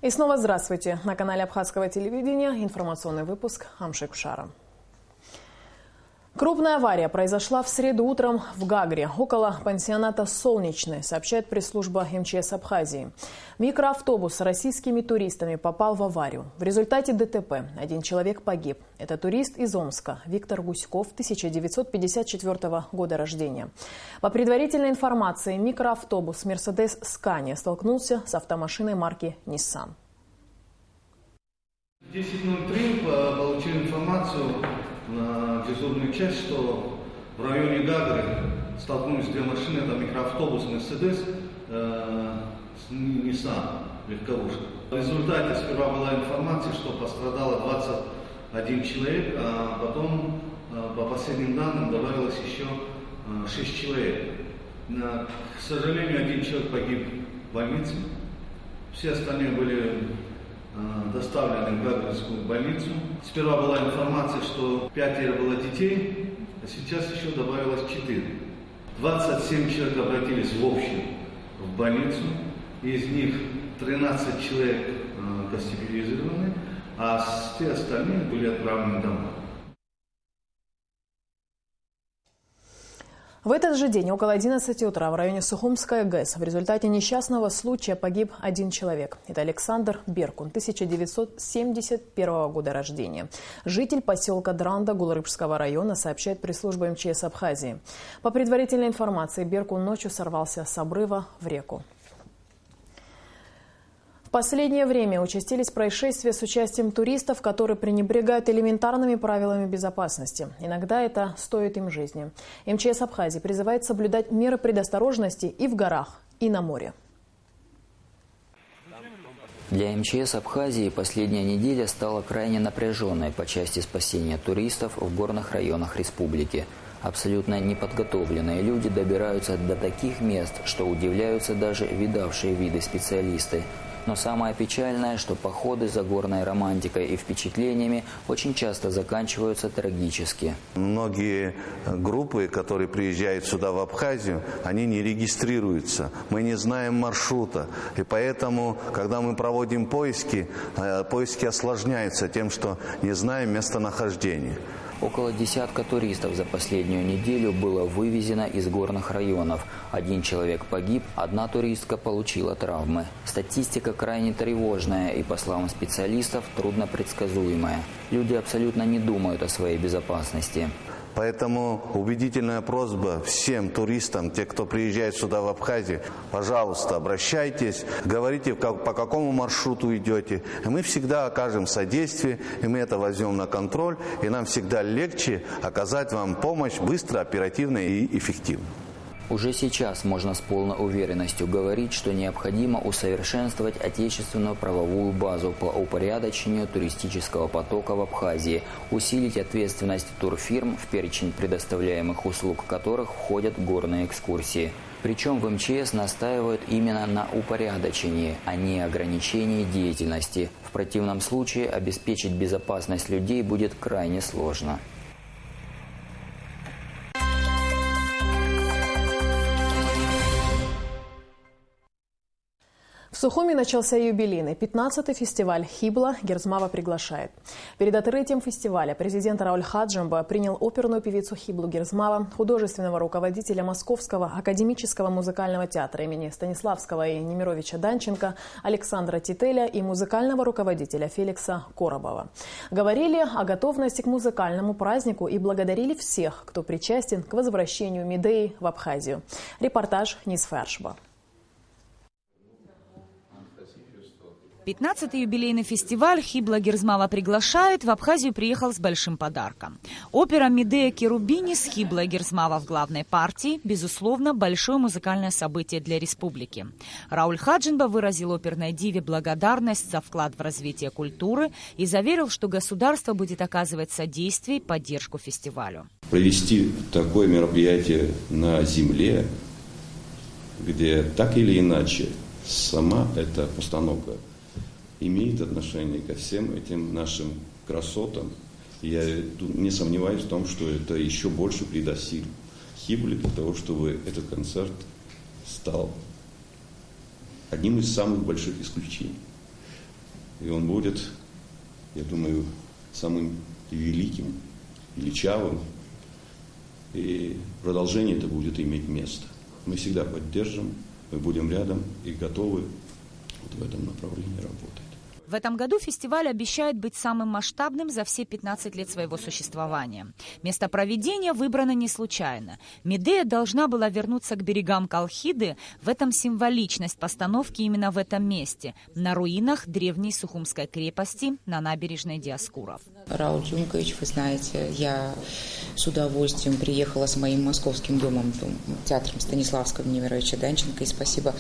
И снова здравствуйте. На канале Абхазского телевидения информационный выпуск Амшек Шара. Крупная авария произошла в среду утром в Гагре, около пансионата «Солнечный», сообщает пресс-служба МЧС Абхазии. Микроавтобус с российскими туристами попал в аварию. В результате ДТП один человек погиб. Это турист из Омска, Виктор Гуськов, 1954 года рождения. По предварительной информации, микроавтобус «Мерседес Скания» столкнулся с автомашиной марки «Ниссан». В 10:03 получили информацию на дежурную часть, что в районе Гагры столкнулись две машины, это микроавтобус «Мерседес» с «Ниссан» легковушка. В результате сперва была информация, что пострадало 21 человек, а потом, по последним данным, добавилось еще 6 человек. К сожалению, один человек погиб в больнице, все остальные были доставлены в Гагрскую больницу. Сперва была информация, что 5 было детей, а сейчас еще добавилось 4. 27 человек обратились в общем в больницу, из них 13 человек госпитализированы, а все остальные были отправлены домой. В этот же день, около 11 утра, в районе Сухумская ГЭС, в результате несчастного случая погиб один человек. Это Александр Беркун, 1971 года рождения. Житель поселка Дранда Гулрыбского района, сообщает пресс-служба МЧС Абхазии. По предварительной информации, Беркун ночью сорвался с обрыва в реку. В последнее время участились происшествия с участием туристов, которые пренебрегают элементарными правилами безопасности. Иногда это стоит им жизни. МЧС Абхазии призывает соблюдать меры предосторожности и в горах, и на море. Для МЧС Абхазии последняя неделя стала крайне напряженной по части спасения туристов в горных районах республики. Абсолютно неподготовленные люди добираются до таких мест, что удивляются даже видавшие виды специалисты. Но самое печальное, что походы за горной романтикой и впечатлениями очень часто заканчиваются трагически. Многие группы, которые приезжают сюда в Абхазию, они не регистрируются. Мы не знаем маршрута. И поэтому, когда мы проводим поиски, поиски осложняются тем, что не знаем местонахождения. Около десятка туристов за последнюю неделю было вывезено из горных районов. Один человек погиб, одна туристка получила травмы. Статистика крайне тревожная и, по словам специалистов, труднопредсказуемая. Люди абсолютно не думают о своей безопасности. Поэтому убедительная просьба всем туристам, те, кто приезжает сюда в Абхазию, пожалуйста, обращайтесь, говорите, по какому маршруту идете. И мы всегда окажем содействие, и мы это возьмем на контроль, и нам всегда легче оказать вам помощь быстро, оперативно и эффективно. Уже сейчас можно с полной уверенностью говорить, что необходимо усовершенствовать отечественную правовую базу по упорядочению туристического потока в Абхазии, усилить ответственность турфирм, в перечень предоставляемых услуг которых входят горные экскурсии. Причем в МЧС настаивают именно на упорядочении, а не ограничении деятельности. В противном случае обеспечить безопасность людей будет крайне сложно. В Сухуми начался юбилейный 15-й фестиваль «Хибла. Герзмава приглашает». Перед открытием фестиваля президент Рауль Хаджимба принял оперную певицу Хиблу Герзмава, художественного руководителя Московского академического музыкального театра имени Станиславского и Немировича Данченко Александра Тителя и музыкального руководителя Феликса Коробова. Говорили о готовности к музыкальному празднику и благодарили всех, кто причастен к возвращению Медеи в Абхазию. Репортаж Нисфершба. 15-й юбилейный фестиваль «Хибла Герзмава приглашает» в Абхазию приехал с большим подарком. Опера «Медея Керубини» с Хиблой Герзмава в главной партии – безусловно, большое музыкальное событие для республики. Рауль Хаджимба выразил оперной диве благодарность за вклад в развитие культуры и заверил, что государство будет оказывать содействие и поддержку фестивалю. Провести такое мероприятие на земле, где так или иначе сама эта постановка имеет отношение ко всем этим нашим красотам. Я не сомневаюсь в том, что это еще больше придаст сил Хибле для того, чтобы этот концерт стал одним из самых больших исключений. И он будет, я думаю, самым великим, величавым. И продолжение это будет иметь место. Мы всегда поддержим, мы будем рядом и готовы вот в этом направлении работать. В этом году фестиваль обещает быть самым масштабным за все 15 лет своего существования. Место проведения выбрано не случайно. Медея должна была вернуться к берегам Колхиды. В этом символичность постановки именно в этом месте, на руинах древней Сухумской крепости на набережной Диоскуров. Рауль Дюнкович, вы знаете, я с удовольствием приехала с моим московским домом, театром Станиславского Немировича Данченко, и спасибо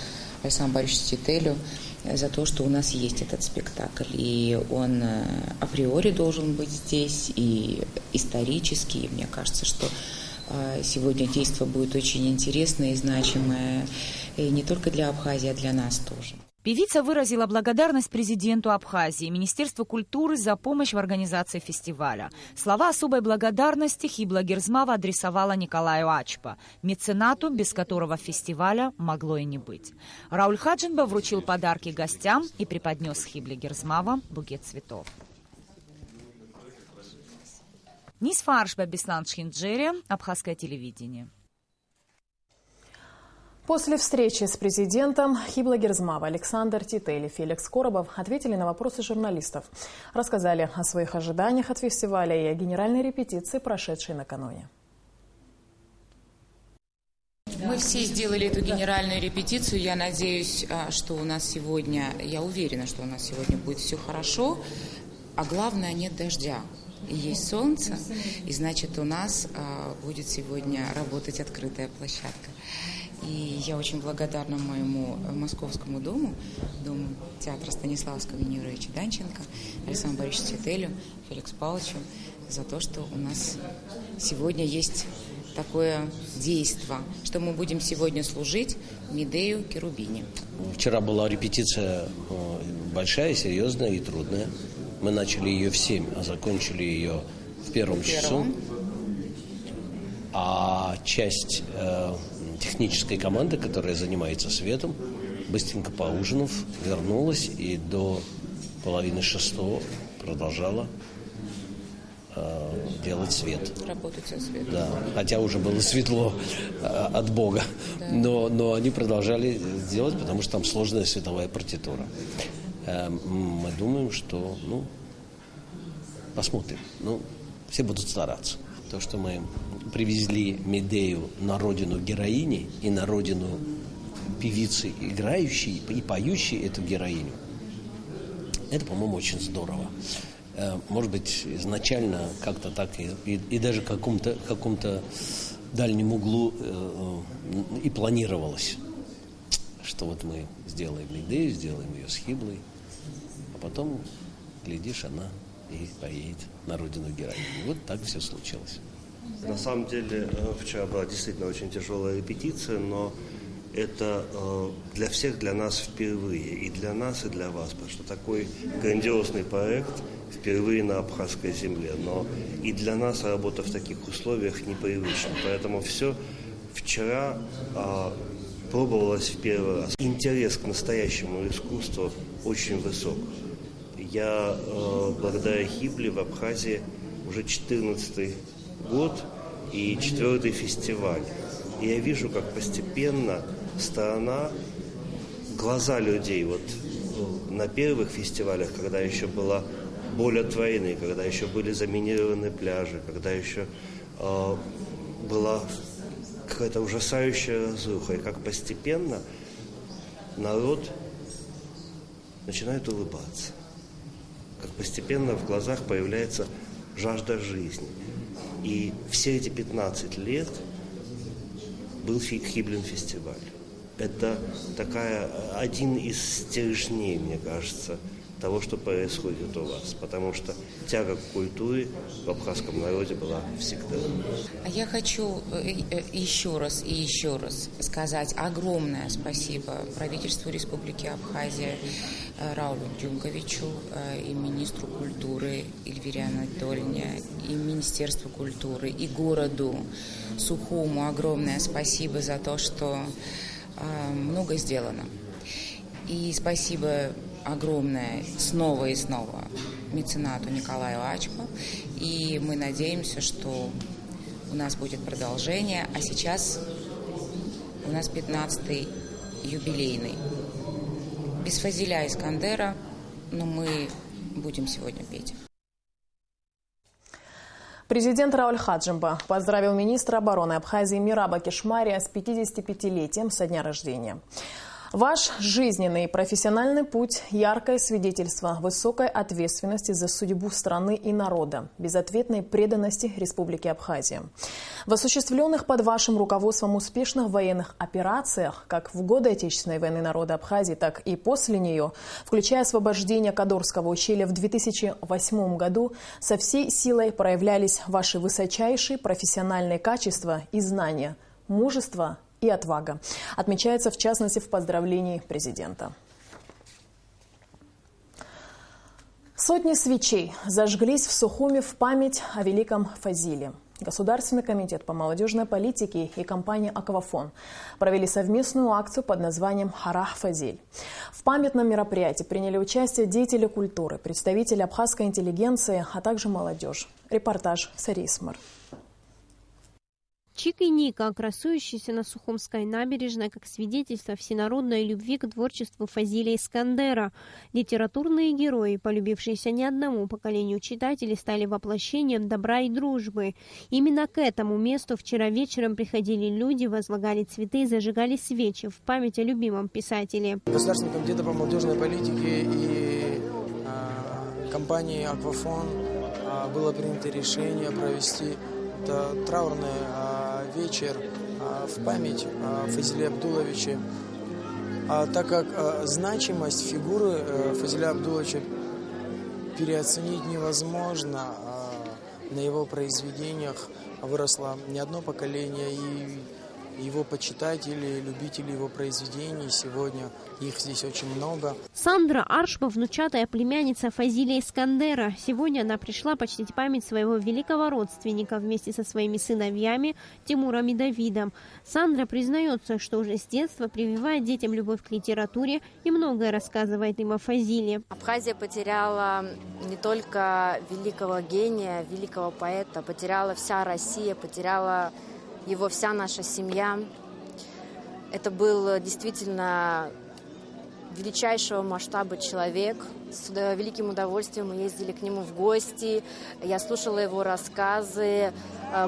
Александру Борисовичу Тителю за то, что у нас есть этот спектакль. И он априори должен быть здесь, и исторически. И мне кажется, что сегодня действо будет очень интересное и значимое, и не только для Абхазии, а для нас тоже. Певица выразила благодарность президенту Абхазии и Министерству культуры за помощь в организации фестиваля. Слова особой благодарности Хибла Герзмава адресовала Николаю Ачпа, меценату, без которого фестиваля могло и не быть. Рауль Хаджимба вручил подарки гостям и преподнес Хибле Герзмава букет цветов. Низ Фаршба, Беслан Шхинджери, Абхазское телевидение. После встречи с президентом Хибла Герзмава Александр Титель и Феликс Коробов ответили на вопросы журналистов. Рассказали о своих ожиданиях от фестиваля и о генеральной репетиции, прошедшей накануне. Мы все сделали эту генеральную репетицию. Я надеюсь, что у нас сегодня, я уверена, что у нас сегодня будет все хорошо. А главное, нет дождя. И есть солнце, и значит у нас будет сегодня работать открытая площадка. И я очень благодарна моему московскому дому театра Станиславского Немировича Данченко, Александру Борисовичу Тителю, Феликсу Павловичу за то, что у нас сегодня есть такое действо, что мы будем сегодня служить Медею Керубини. Вчера была репетиция большая, серьезная и трудная. Мы начали ее в 7, а закончили ее в первом часу. А часть технической команды, которая занимается светом, быстренько поужинав, вернулась и до 5:30 продолжала делать свет. Работать со светом. Да, хотя уже было светло от Бога, да. но они продолжали делать, потому что там сложная световая партитура. Мы думаем, что, посмотрим. Все будут стараться. То, что мы привезли Медею на родину героини и на родину певицы, играющей и поющей эту героиню, это, по-моему, очень здорово. Может быть, изначально как-то так и даже в каком-то дальнем углу и планировалось, что вот мы сделаем Медею, сделаем ее с Хиблой, а потом, глядишь, она и поедет на родину героини. Вот так все случилось. На самом деле, вчера была действительно очень тяжелая репетиция, но это для всех, для нас впервые. И для нас, и для вас. Потому что такой грандиозный проект впервые на абхазской земле. Но и для нас работа в таких условиях непривычна. Поэтому все вчера пробовалось в первый раз. Интерес к настоящему искусству очень высок. Я благодаря Хибле в Абхазии уже 14-й год и 4-й фестиваль. И я вижу, как постепенно страна, глаза людей вот на первых фестивалях, когда еще была боль от войны, когда еще были заминированы пляжи, когда еще была какая-то ужасающая разруха, и как постепенно народ начинает улыбаться, как постепенно в глазах появляется жажда жизни. И все эти 15 лет был Хиблин фестиваль. Это один из стержней, мне кажется, того, что происходит у вас. Потому что тяга к культуре в абхазском народе была всегда. Я хочу еще раз сказать огромное спасибо правительству Республики Абхазия, Раулю Дюнковичу и министру культуры Эльвире Анатольевне, и Министерству культуры, и городу Сухуму. Огромное спасибо за то, что много сделано. И спасибо огромное снова и снова меценату Николаю Ачко. И мы надеемся, что у нас будет продолжение. А сейчас у нас 15-й юбилейный. Без Фазиля Искандера, но мы будем сегодня петь. Президент Рауль Хаджимба поздравил министра обороны Абхазии Мираба Кешмария с 55-летием со дня рождения. Ваш жизненный и профессиональный путь – яркое свидетельство высокой ответственности за судьбу страны и народа, безответной преданности Республики Абхазия. В осуществленных под вашим руководством успешных военных операциях, как в годы Отечественной войны народа Абхазии, так и после нее, включая освобождение Кадорского ущелья в 2008 году, со всей силой проявлялись ваши высочайшие профессиональные качества и знания, мужество и отвага. Отмечается в частности в поздравлении президента. Сотни свечей зажглись в Сухуми в память о великом Фазиле. Государственный комитет по молодежной политике и компания «Аквафон» провели совместную акцию под названием «Харах Фазиль». В памятном мероприятии приняли участие деятели культуры, представители абхазской интеллигенции, а также молодежь. Репортаж Сари Исмар. Чик и Ника, красующиеся на Сухумской набережной, как свидетельство всенародной любви к творчеству Фазиля Искандера. Литературные герои, полюбившиеся не одному поколению читателей, стали воплощением добра и дружбы. Именно к этому месту вчера вечером приходили люди, возлагали цветы и зажигали свечи в память о любимом писателе. Государственный комитет по молодежной политике и компании «Аквафон» было принято решение провести траурный вечер в память Фазиля Абдуловича, так как значимость фигуры Фазиля Абдуловича переоценить невозможно. На его произведениях выросло не одно поколение, и его почитатели, любители его произведений, сегодня их здесь очень много. Сандра Аршба, внучатая племянница Фазиля Искандера. Сегодня она пришла почтить память своего великого родственника вместе со своими сыновьями Тимуром и Давидом. Сандра признается, что уже с детства прививает детям любовь к литературе и многое рассказывает им о Фазиле. Абхазия потеряла не только великого гения, великого поэта, потеряла вся Россия, потеряла его вся наша семья. Это был действительно величайшего масштаба человек. С великим удовольствием мы ездили к нему в гости. Я слушала его рассказы.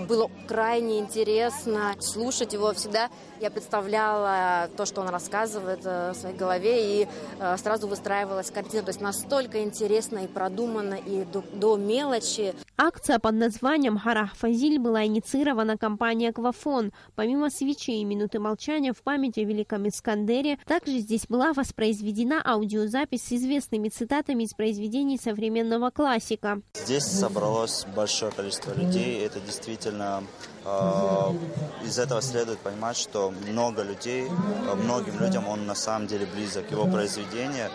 Было крайне интересно слушать его. Всегда я представляла то, что он рассказывает в своей голове, и сразу выстраивалась картина. То есть настолько интересно и продуманно, и до мелочи. Акция под названием «Харах Фазиль» была инициирована компанией «Аквафон». Помимо свечей и минуты молчания в память о великом Искандере, также здесь была воспроизведена аудиозапись с известными цитатами из произведений современного классика. Здесь собралось большое количество людей. Это действительно... Из этого следует понимать, что много людей, многим людям он на самом деле близок. Его произведения,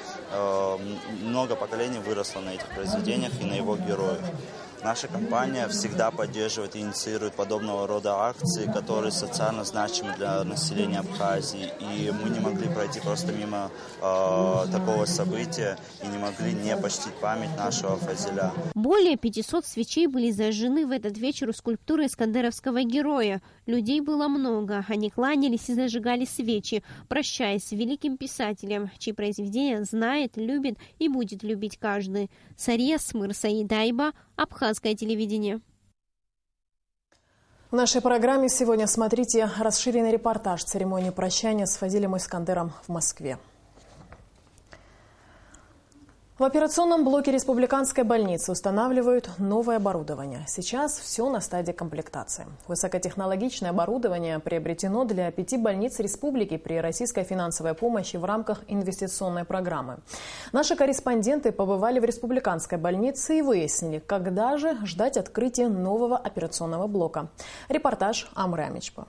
много поколений выросло на этих произведениях и на его героях. Наша компания всегда поддерживает и инициирует подобного рода акции, которые социально значимы для населения Абхазии. И мы не могли пройти просто мимо такого события и не могли не почтить память нашего Фазиля. Более 500 свечей были зажжены в этот вечер у скульптуры искандеровского героя. Людей было много. Они кланялись и зажигали свечи, прощаясь с великим писателем, чьи произведения знает, любит и будет любить каждый. Сария Смыр, Саидайба, Абхазское телевидение. В нашей программе сегодня смотрите расширенный репортаж церемонии прощания с Фазилем Искандером в Москве. В операционном блоке республиканской больницы устанавливают новое оборудование. Сейчас все на стадии комплектации. Высокотехнологичное оборудование приобретено для 5 больниц республики при российской финансовой помощи в рамках инвестиционной программы. Наши корреспонденты побывали в республиканской больнице и выяснили, когда же ждать открытия нового операционного блока. Репортаж Амры Амичпа.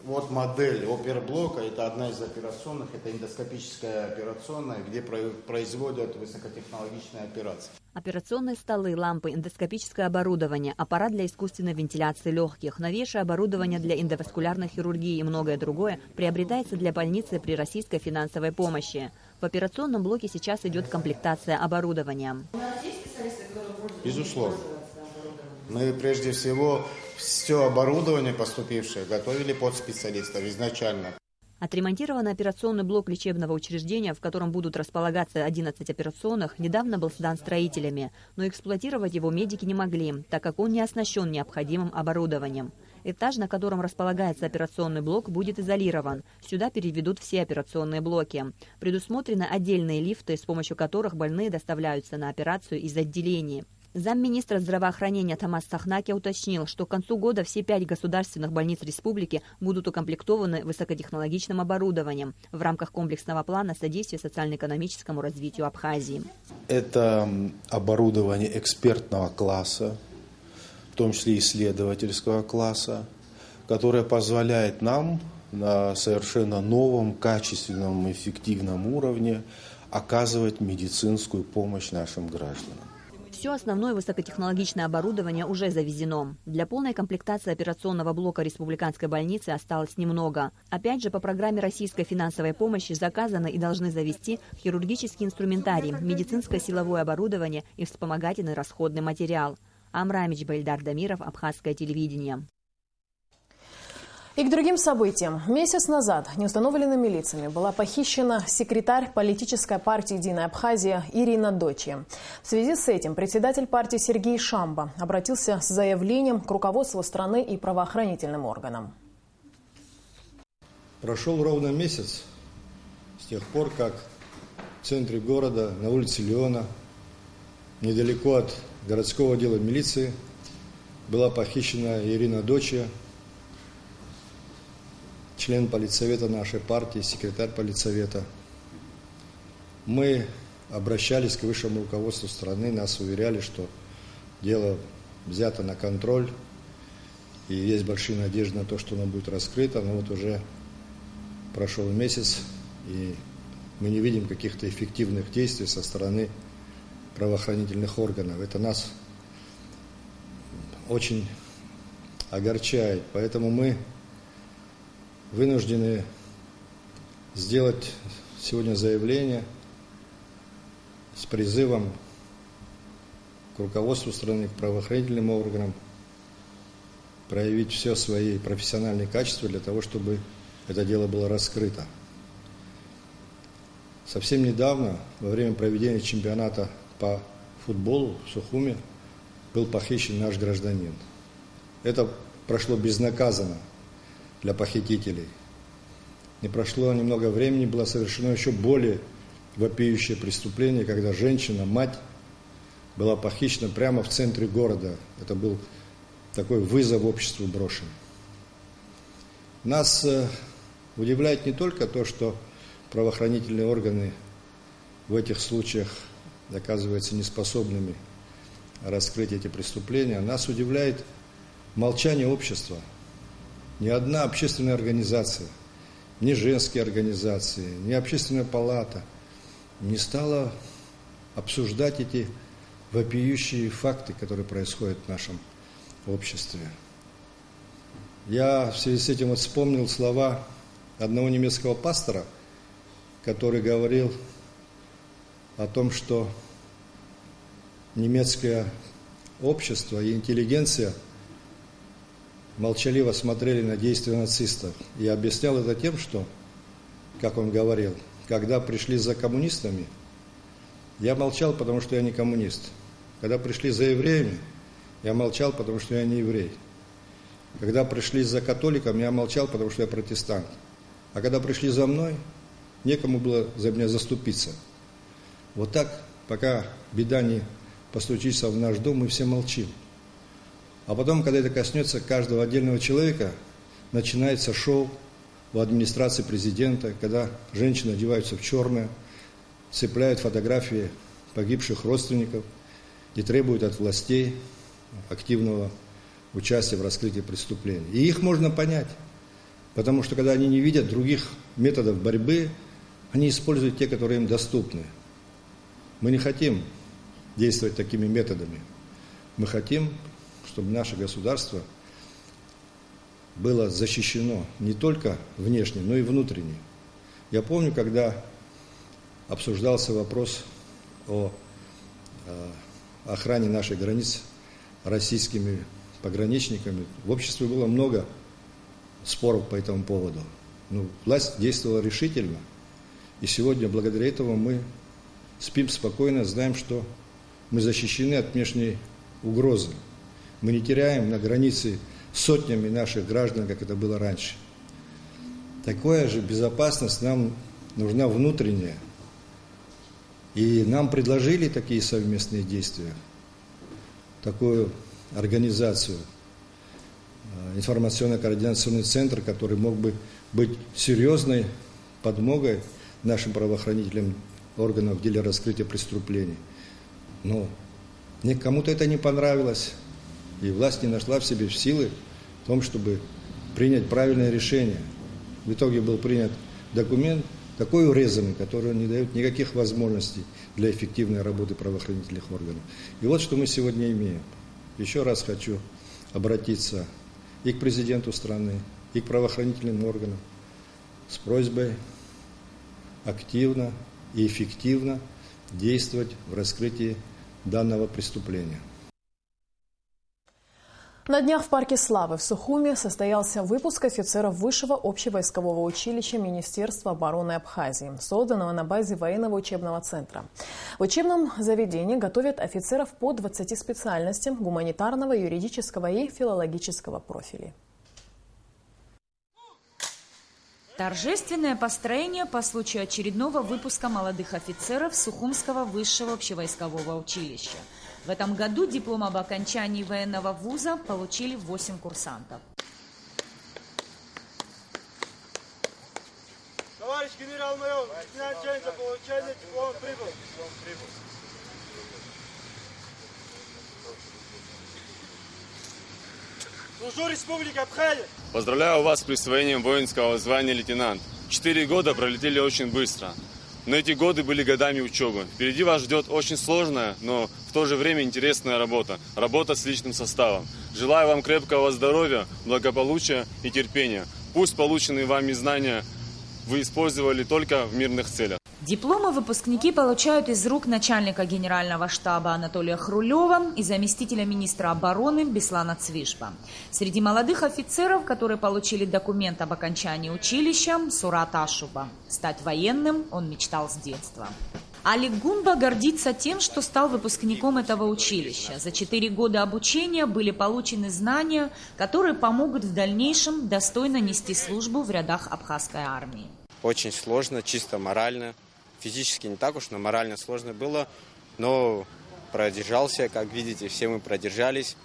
Вот модель оперблока, это одна из операционных, это эндоскопическая операционная, где производят высокотехнологичные операции. Операционные столы, лампы, эндоскопическое оборудование, аппарат для искусственной вентиляции легких, новейшее оборудование для эндоваскулярной хирургии и многое другое приобретается для больницы при российской финансовой помощи. В операционном блоке сейчас идет комплектация оборудования. Безусловно. Мы прежде всего все оборудование поступившее готовили под специалистов изначально. Отремонтированный операционный блок лечебного учреждения, в котором будут располагаться 11 операционных, недавно был сдан строителями, но эксплуатировать его медики не могли, так как он не оснащен необходимым оборудованием. Этаж, на котором располагается операционный блок, будет изолирован. Сюда переведут все операционные блоки. Предусмотрены отдельные лифты, с помощью которых больные доставляются на операцию из отделений. Замминистра здравоохранения Томас Сахнаки уточнил, что к концу года все 5 государственных больниц республики будут укомплектованы высокотехнологичным оборудованием в рамках комплексного плана содействия социально-экономическому развитию Абхазии. Это оборудование экспертного класса, в том числе исследовательского класса, которое позволяет нам на совершенно новом, качественном, эффективном уровне оказывать медицинскую помощь нашим гражданам. Все основное высокотехнологичное оборудование уже завезено. Для полной комплектации операционного блока республиканской больницы осталось немного. Опять же, по программе российской финансовой помощи заказаны и должны завести хирургический инструментарий, медицинское силовое оборудование и вспомогательный расходный материал. Амрамич Баильдар Дамиров, Абхазское телевидение. И к другим событиям. Месяц назад неустановленными лицами была похищена секретарь политической партии «Единая Абхазия» Ирина Дочи. В связи с этим председатель партии Сергей Шамба обратился с заявлением к руководству страны и правоохранительным органам. Прошел ровно месяц с тех пор, как в центре города, на улице Леона, недалеко от городского отдела милиции, была похищена Ирина Дочи, член политсовета нашей партии, секретарь политсовета. Мы обращались к высшему руководству страны, нас уверяли, что дело взято на контроль, и есть большие надежды на то, что оно будет раскрыто, но вот уже прошел месяц, и мы не видим каких-то эффективных действий со стороны правоохранительных органов. Это нас очень огорчает, поэтому мы вынуждены сделать сегодня заявление с призывом к руководству страны, к правоохранительным органам проявить все свои профессиональные качества для того, чтобы это дело было раскрыто. Совсем недавно, во время проведения чемпионата по футболу в Сухуме, был похищен наш гражданин. Это прошло безнаказанно для похитителей. Не прошло немного времени, было совершено еще более вопиющее преступление, когда женщина, мать, была похищена прямо в центре города. Это был такой вызов обществу брошен. Нас удивляет не только то, что правоохранительные органы в этих случаях оказываются неспособными раскрыть эти преступления. Нас удивляет молчание общества. Ни одна общественная организация, ни женские организации, ни общественная палата не стала обсуждать эти вопиющие факты, которые происходят в нашем обществе. Я в связи с этим вспомнил слова одного немецкого пастора, который говорил о том, что немецкое общество и интеллигенция молчаливо смотрели на действия нацистов. И объяснял это тем, что, как он говорил, когда пришли за коммунистами, я молчал, потому что я не коммунист. Когда пришли за евреями, я молчал, потому что я не еврей. Когда пришли за католиками, я молчал, потому что я протестант. А когда пришли за мной, некому было за меня заступиться. Вот так, пока беда не постучится в наш дом, мы все молчим. А потом, когда это коснется каждого отдельного человека, начинается шоу в администрации президента, когда женщины одеваются в черное, цепляют фотографии погибших родственников и требуют от властей активного участия в раскрытии преступлений. И их можно понять, потому что когда они не видят других методов борьбы, они используют те, которые им доступны. Мы не хотим действовать такими методами. Мы хотим, чтобы наше государство было защищено не только внешне, но и внутренне. Я помню, когда обсуждался вопрос о охране наших границ российскими пограничниками. В обществе было много споров по этому поводу. Но власть действовала решительно. И сегодня благодаря этому мы спим спокойно, знаем, что мы защищены от внешней угрозы. Мы не теряем на границе сотнями наших граждан, как это было раньше. Такая же безопасность нам нужна внутренняя. И нам предложили такие совместные действия, такую организацию, информационно-координационный центр, который мог бы быть серьезной подмогой нашим правоохранительным органам в деле раскрытия преступлений. Но кому-то это не понравилось, и власть не нашла в себе силы в том, чтобы принять правильное решение. В итоге был принят документ, такой урезанный, который не дает никаких возможностей для эффективной работы правоохранительных органов. И вот что мы сегодня имеем. Еще раз хочу обратиться и к президенту страны, и к правоохранительным органам с просьбой активно и эффективно действовать в раскрытии данного преступления. На днях в парке Славы в Сухуми состоялся выпуск офицеров Высшего общевойскового училища Министерства обороны Абхазии, созданного на базе военного учебного центра. В учебном заведении готовят офицеров по 20 специальностям гуманитарного, юридического и филологического профилей. Торжественное построение по случаю очередного выпуска молодых офицеров Сухумского высшего общевойскового училища. В этом году диплом об окончании военного вуза получили 8 курсантов. Товарищ генерал-майор, начальник за получение диплома прибыл. Служу Республики Абхазия. Поздравляю вас с присвоением воинского звания лейтенант. 4 года пролетели очень быстро. Но эти годы были годами учебы. Впереди вас ждет очень сложная, но в то же время интересная работа. Работа с личным составом. Желаю вам крепкого здоровья, благополучия и терпения. Пусть полученные вами знания вы использовали только в мирных целях. Дипломы выпускники получают из рук начальника генерального штаба Анатолия Хрулева и заместителя министра обороны Беслана Цвишпа. Среди молодых офицеров, которые получили документ об окончании училища, Сурат Ашуба. Стать военным он мечтал с детства. Алик Гумба гордится тем, что стал выпускником этого училища. За 4 года обучения были получены знания, которые помогут в дальнейшем достойно нести службу в рядах абхазской армии. Очень сложно, чисто морально. Физически не так уж, но морально сложно было. Но продержался, как видите, все мы продержались.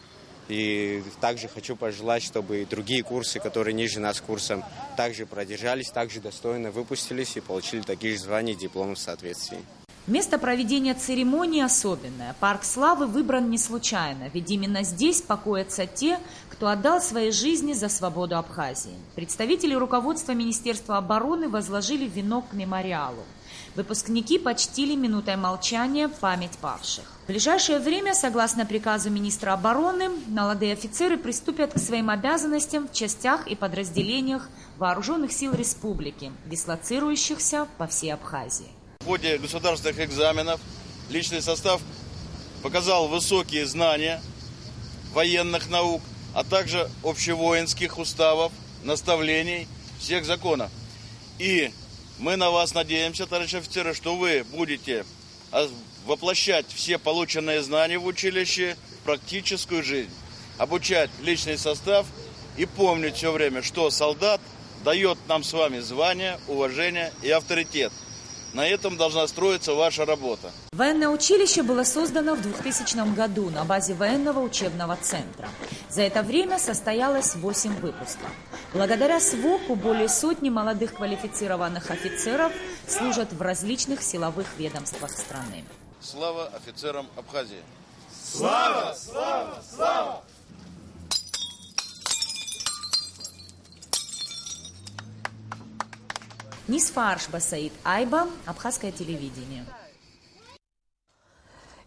И также хочу пожелать, чтобы и другие курсы, которые ниже нас курсом, также продержались, также достойно выпустились и получили такие же звания и дипломы в соответствии. Место проведения церемонии особенное. Парк Славы выбран не случайно, ведь именно здесь покоятся те, кто отдал свои жизни за свободу Абхазии. Представители руководства Министерства обороны возложили венок к мемориалу. Выпускники почтили минутой молчания память павших. В ближайшее время, согласно приказу министра обороны, молодые офицеры приступят к своим обязанностям в частях и подразделениях вооруженных сил республики, дислоцирующихся по всей Абхазии. В ходе государственных экзаменов личный состав показал высокие знания военных наук, а также общевоинских уставов, наставлений, всех законов. И мы на вас надеемся, товарищи офицеры, что вы будете воплощать все полученные знания в училище в практическую жизнь, обучать личный состав и помнить все время, что солдат дает нам с вами звание, уважение и авторитет. На этом должна строиться ваша работа. Военное училище было создано в 2000 году на базе военного учебного центра. За это время состоялось 8 выпусков. Благодаря СВОКу более сотни молодых квалифицированных офицеров служат в различных силовых ведомствах страны. Слава офицерам Абхазии! Слава! Слава! Слава! Нисфарш Басаид Айба, Абхазское телевидение.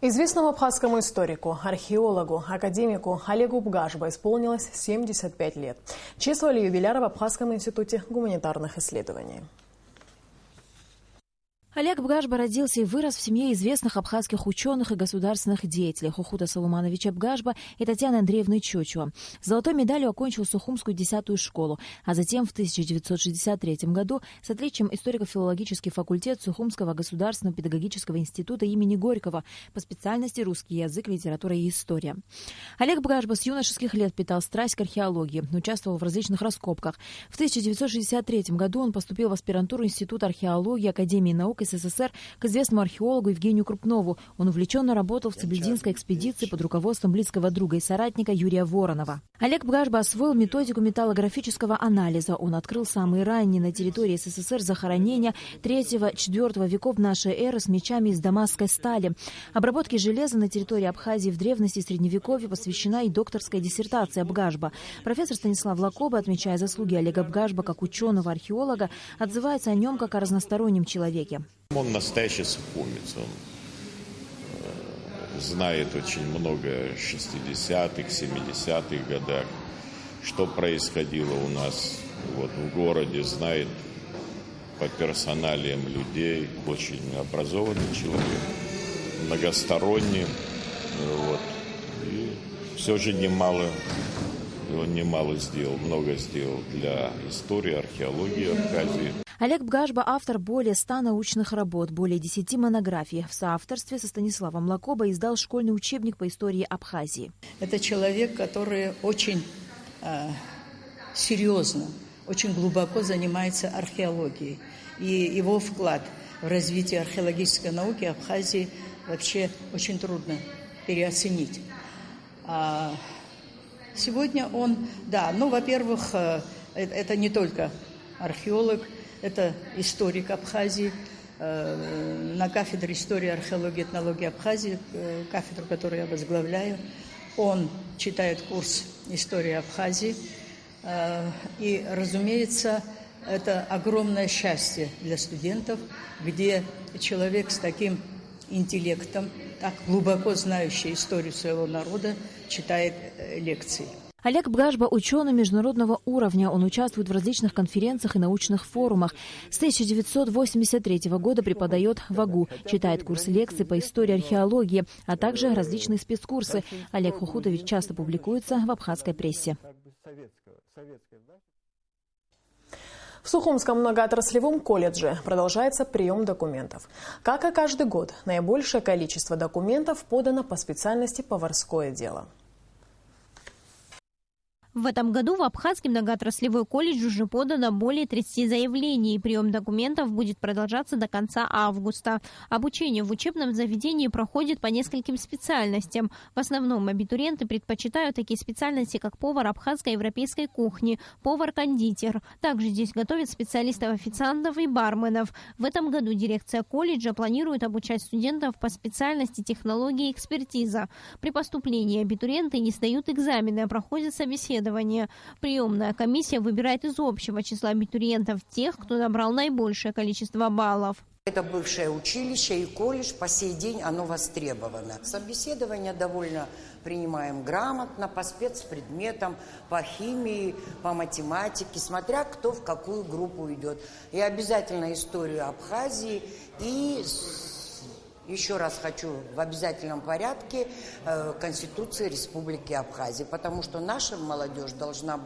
Известному абхазскому историку, археологу, академику Олегу Бгашба исполнилось 75 лет. Чествовали юбиляра в Абхазском институте гуманитарных исследований. Олег Бгажба родился и вырос в семье известных абхазских ученых и государственных деятелей Хохута Салумановича Бгажба и Татьяны Андреевны Чочуа. Золотой медалью окончил Сухумскую 10-ю школу, а затем в 1963 году с отличием историко-филологический факультет Сухумского государственного педагогического института имени Горького по специальности русский язык, литература и история. Олег Бгажба с юношеских лет питал страсть к археологии, участвовал в различных раскопках. В 1963 году он поступил в аспирантуру Института археологии Академии наук СССР к известному археологу Евгению Крупнову. Он увлеченно работал в Цаблединской экспедиции под руководством близкого друга и соратника Юрия Воронова. Олег Бгажба освоил методику металлографического анализа. Он открыл самые ранние на территории СССР захоронения 3-4 веков нашей эры с мечами из дамасской стали. Обработке железа на территории Абхазии в древности и Средневековье посвящена и докторская диссертация Бгажба. Профессор Станислав Лакоба, отмечая заслуги Олега Бгажба как ученого-археолога, отзывается о нем как о разностороннем человеке. Он настоящий сухумец, он знает очень много 60-х, 70-х годах, что происходило у нас в городе, знает по персоналиям людей, очень образованный человек, многосторонний, и все же он немало сделал, много сделал для истории, археологии Абхазии. Олег Бгажба – автор более 100 научных работ, более 10 монографий. В соавторстве со Станиславом Лакоба издал школьный учебник по истории Абхазии. Это человек, который очень серьезно, очень глубоко занимается археологией. И его вклад в развитие археологической науки Абхазии вообще очень трудно переоценить. Сегодня он, во-первых, это не только археолог, это историк Абхазии, на кафедре истории, археологии, этнологии Абхазии, кафедру, которую я возглавляю. Он читает курс истории Абхазии. И, разумеется, это огромное счастье для студентов, где человек с таким интеллектом, так глубоко знающий историю своего народа, читает лекции. Олег Бгажба – ученый международного уровня. Он участвует в различных конференциях и научных форумах. С 1983 года преподает в АГУ, читает курсы лекций по истории археологии, а также различные спецкурсы. Олег Хохутович часто публикуется в абхазской прессе. В Сухумском многоотраслевом колледже продолжается прием документов. Как и каждый год, наибольшее количество документов подано по специальности «Поварское дело». В этом году в Абхазский многоотраслевой колледж уже подано более 30 заявлений. Прием документов будет продолжаться до конца августа. Обучение в учебном заведении проходит по нескольким специальностям. В основном абитуриенты предпочитают такие специальности, как повар абхазской европейской кухни, повар-кондитер. Также здесь готовят специалистов-официантов и барменов. В этом году дирекция колледжа планирует обучать студентов по специальности технологии и экспертиза. При поступлении абитуриенты не сдают экзамены, а проходят собеседование. Приемная комиссия выбирает из общего числа абитуриентов тех, кто набрал наибольшее количество баллов. Это бывшее училище и колледж, по сей день оно востребовано. Собеседование довольно принимаем грамотно, по спецпредметам, по химии, по математике, смотря кто в какую группу идет. И обязательно историю Абхазии и... Еще раз хочу в обязательном порядке Конституции Республики Абхазия, потому что наша молодежь должна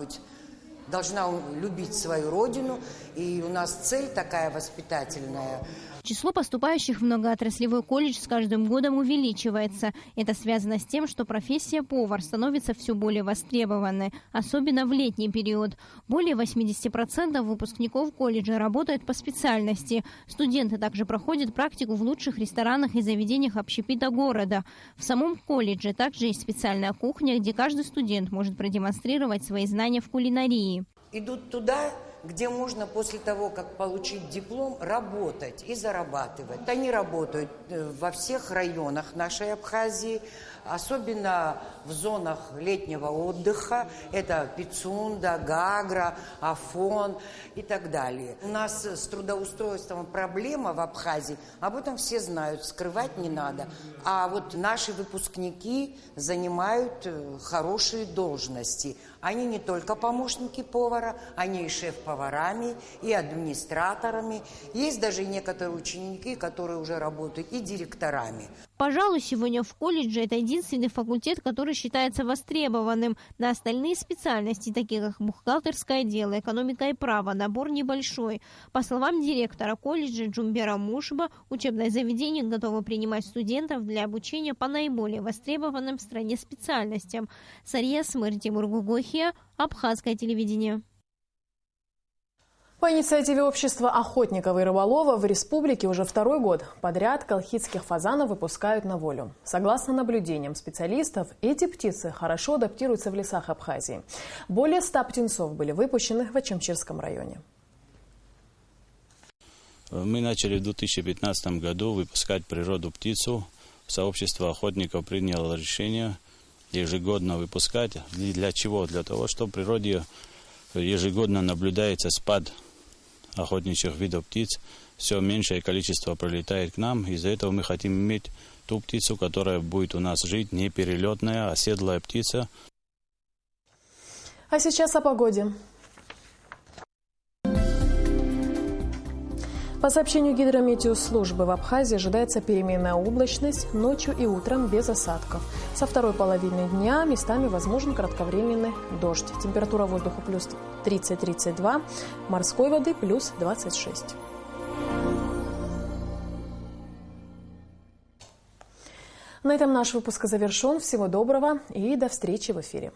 любить свою родину, и у нас цель такая воспитательная. Число поступающих в многоотраслевой колледж с каждым годом увеличивается. Это связано с тем, что профессия повар становится все более востребованной, особенно в летний период. Более 80% выпускников колледжа работают по специальности. Студенты также проходят практику в лучших ресторанах и заведениях общепита города. В самом колледже также есть специальная кухня, где каждый студент может продемонстрировать свои знания в кулинарии. Идут туда, где можно после того, как получить диплом, работать и зарабатывать. Они работают во всех районах нашей Абхазии, особенно в зонах летнего отдыха. Это Пицунда, Гагра, Афон и так далее. У нас с трудоустройством проблема в Абхазии, об этом все знают, скрывать не надо. А вот наши выпускники занимают хорошие должности. Они не только помощники повара, они и шеф-поварами, и администраторами. Есть даже некоторые ученики, которые уже работают и директорами. Пожалуй, сегодня в колледже это единственный факультет, который считается востребованным. На остальные специальности, такие как бухгалтерское дело, экономика и право, набор небольшой. По словам директора колледжа Джумбера Мушба, учебное заведение готово принимать студентов для обучения по наиболее востребованным в стране специальностям. Сария Смыр, Тимур Гугохия, Абхазское телевидение. По инициативе общества охотников и рыболовов в республике уже второй год подряд колхидских фазанов выпускают на волю. Согласно наблюдениям специалистов, эти птицы хорошо адаптируются в лесах Абхазии. Более 100 птенцов были выпущены в Ачамчирском районе. Мы начали в 2015 году выпускать природу птицу. Сообщество охотников приняло решение ежегодно выпускать. И для чего? Для того, чтобы в природе ежегодно наблюдается спад охотничьих видов птиц. Все меньшее количество прилетает к нам. Из-за этого мы хотим иметь ту птицу, которая будет у нас жить, не перелетная, а седлая птица. А сейчас о погоде. По сообщению гидрометеослужбы, в Абхазии ожидается переменная облачность, ночью и утром без осадков. Со второй половины дня местами возможен кратковременный дождь. Температура воздуха плюс 30-32, морской воды плюс 26. На этом наш выпуск завершен. Всего доброго и до встречи в эфире.